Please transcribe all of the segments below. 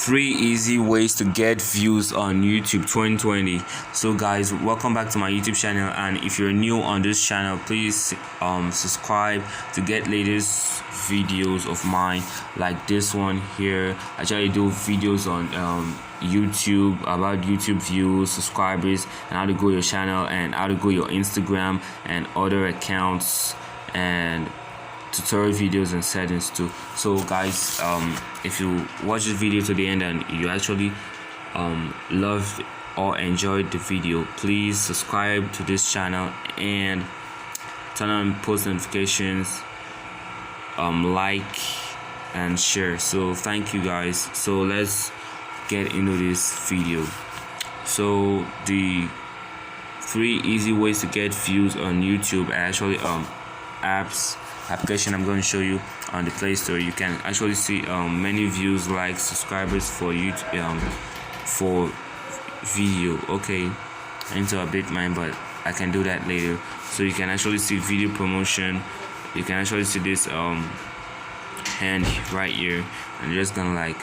3 easy ways to get views on YouTube 2020. So guys, welcome back to my YouTube channel, and if you're new on this channel, please subscribe to get latest videos of mine like this one here. I try to do videos on YouTube about YouTube views, subscribers, and how to grow your channel and how to grow your Instagram and other accounts, and tutorial videos and settings too. So guys, if you watch this video to the end and you actually loved or enjoyed the video, please subscribe to this channel and turn on post notifications, like and share. So thank you guys. So let's get into this video. So the 3 easy ways to get views on YouTube are actually application I'm going to show you on the Play Store. You can actually see many views, like subscribers for YouTube for video. Okay, I need to update mine, but I can do that later. So you can actually see video promotion. You can actually see this hand right here, and you're just gonna like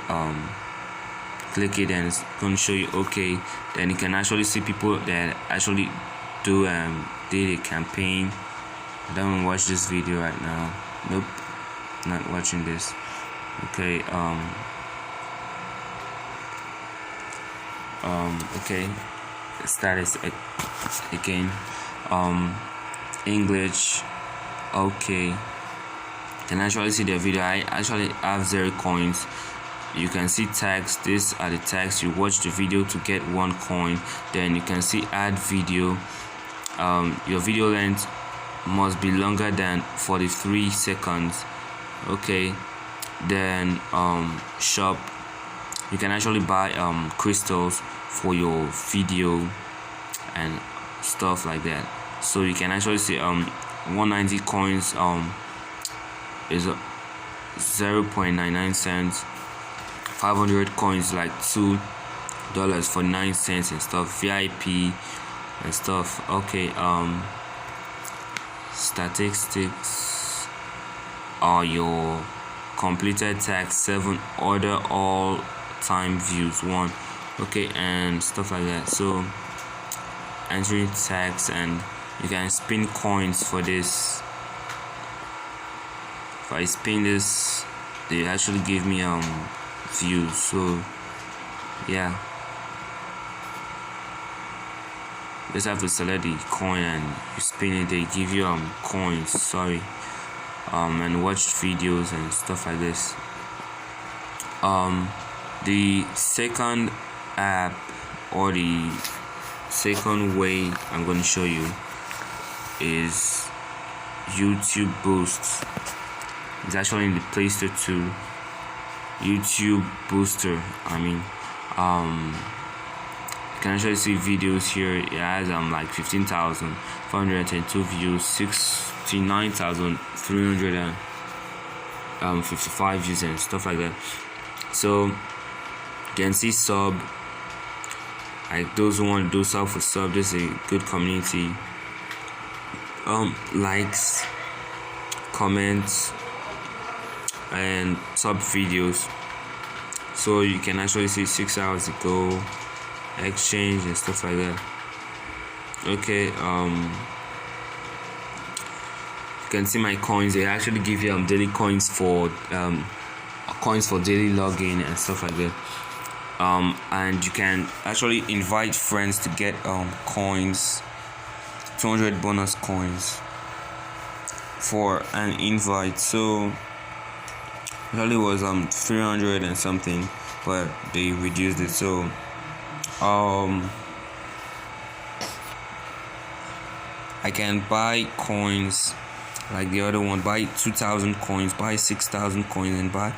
click it and it's gonna show you. Okay, then you can actually see people that actually did a campaign. I don't watch this video right now. Nope, not watching this. Okay, okay, status again. English. Okay, can actually see the video. I actually have 0 coins. You can see tags. These are the tags. You watch the video to get 1 coin. Then you can see add video. Your video length must be longer than 43 seconds. Okay, then shop. You can actually buy crystals for your video and stuff like that. So you can actually see 190 coins is 0.99 cents. 500 coins like $2.49 and stuff. VIP and stuff. Okay, statistics are your completed tags, 7 order all time views 1. Okay, and stuff like that. So entering tags, and you can spin coins for this. If I spin this, they actually give me views. So yeah, just have to select the coin and you spin it. They give you coins, sorry, and watch videos and stuff like this. The second app, or the second way I'm going to show you, is YouTube Boost. It's actually in the Play Store too. YouTube Booster, I mean, you can actually see videos here. It has like 15,402 views, 69,355 views and stuff like that. So you can see sub, like those who want to do sub for sub. This is a good community. Likes, comments, and sub videos. So you can actually see 6 hours ago, exchange and stuff like that. Okay, you can see my coins. They actually give you daily coins for daily login and stuff like that. And you can actually invite friends to get coins, 200 bonus coins for an invite. So it was 300 and something, but they reduced it. So I can buy coins like the other one. Buy 2,000 coins, buy 6,000 coins, and buy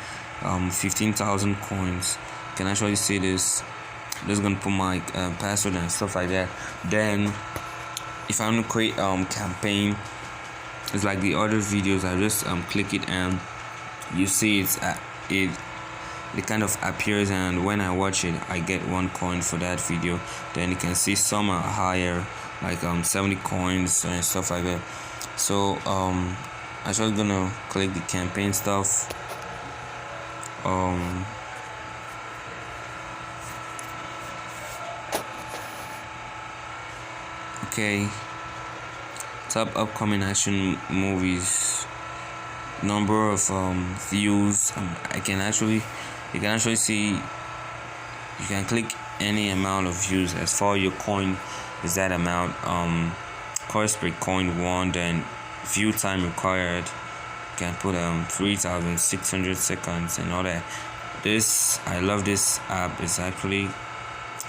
15,000 coins. You can actually see this. I'm just gonna put my password and stuff like that. Then if I want to create campaign, it's like the other videos. I just click it and you see it kind of appears, and when I watch it I get 1 coin for that video. Then you can see some are higher, like 70 coins and stuff like that. So I'm just gonna click the campaign stuff. Okay, top upcoming action movies, number of views. You can actually see, you can click any amount of views as far your coin is that amount. Course per coin won, then view time required. You can put 3,600 seconds and all that. I love this app. It's actually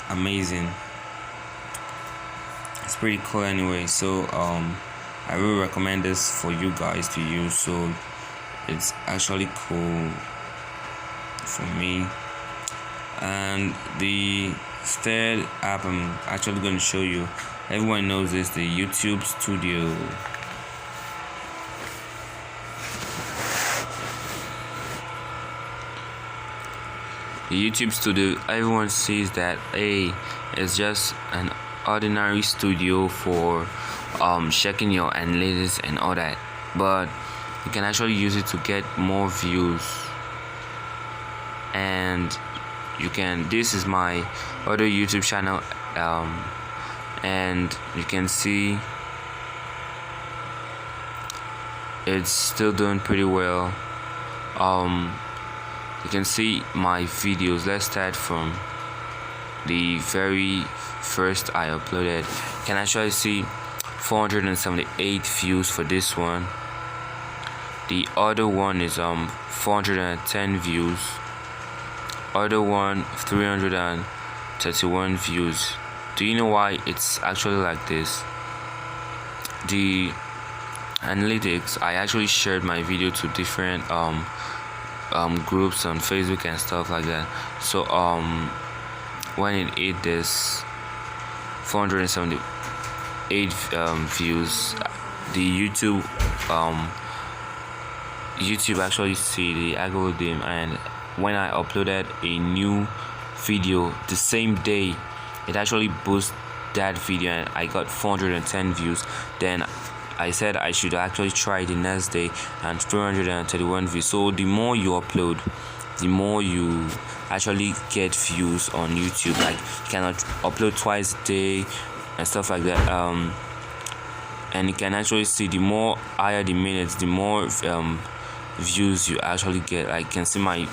amazing. It's pretty cool anyway. So I will recommend this for you guys to use. So it's actually cool for me. And the third app I'm actually going to show you, everyone knows this, the YouTube Studio. The YouTube Studio, everyone sees that it's just an ordinary studio for checking your analytics and all that, but you can actually use it to get more views. And this is my other YouTube channel, and you can see it's still doing pretty well. You can see my videos. Let's start from the very first I uploaded. You can actually see 478 views for this one. The other one is 410 views. Other one 331 views. Do you know why it's actually like this? The analytics, I actually shared my video to different groups on Facebook and stuff like that. So when it hit this 478 views, the YouTube actually see the algorithm, and when I uploaded a new video the same day, it actually boosted that video and I got 410 views. Then I said I should actually try the next day and 331 views. So the more you upload, the more you actually get views on YouTube. Like, you cannot upload twice a day and stuff like that. And you can actually see the more higher the minutes, the more views you actually get. Like, you can see my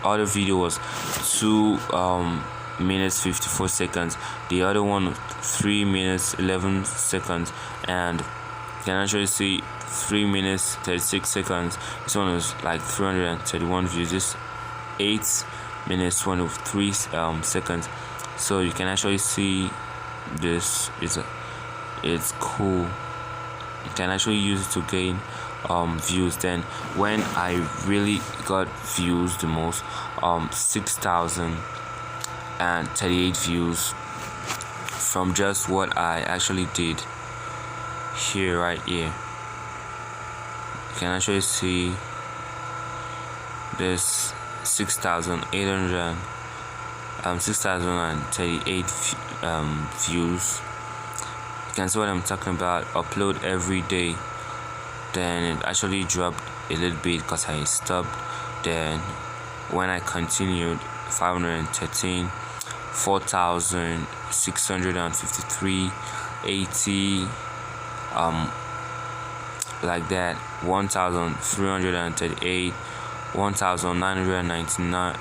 other video was 2 minutes 54 seconds, the other one 3 minutes 11 seconds, and you can actually see 3 minutes 36 seconds. This one was like 331 views. This 8 minutes 23 seconds. So you can actually see this. It's cool. You can actually use it to gain views. Then when I really got views the most, 6,038 views from just what I actually did here, right here. You can actually see this 6,038 views. You can see what I'm talking about. Upload every day. Then it actually dropped a little bit because I stopped. Then when I continued, 513, 4,653, 80, like that, 1,338, 1,999,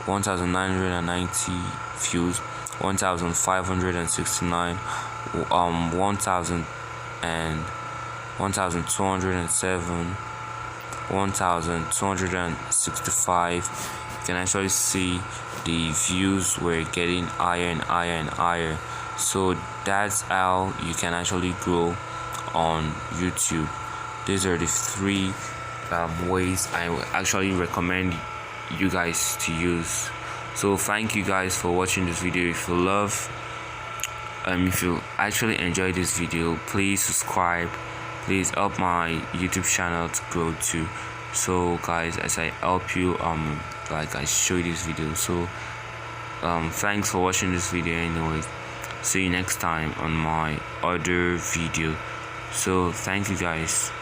1,990 views, 1,569, 1,000 and 1,207, 1,265. You can actually see the views were getting higher and higher and higher. So that's how you can actually grow on YouTube. These are the 3 ways I actually recommend you guys to use. So thank you guys for watching this video. If you actually enjoyed this video, please subscribe. Please help my YouTube channel to grow too. So guys, as I help you, like I show you this video. So thanks for watching this video anyway. See you next time on my other video. So thank you guys.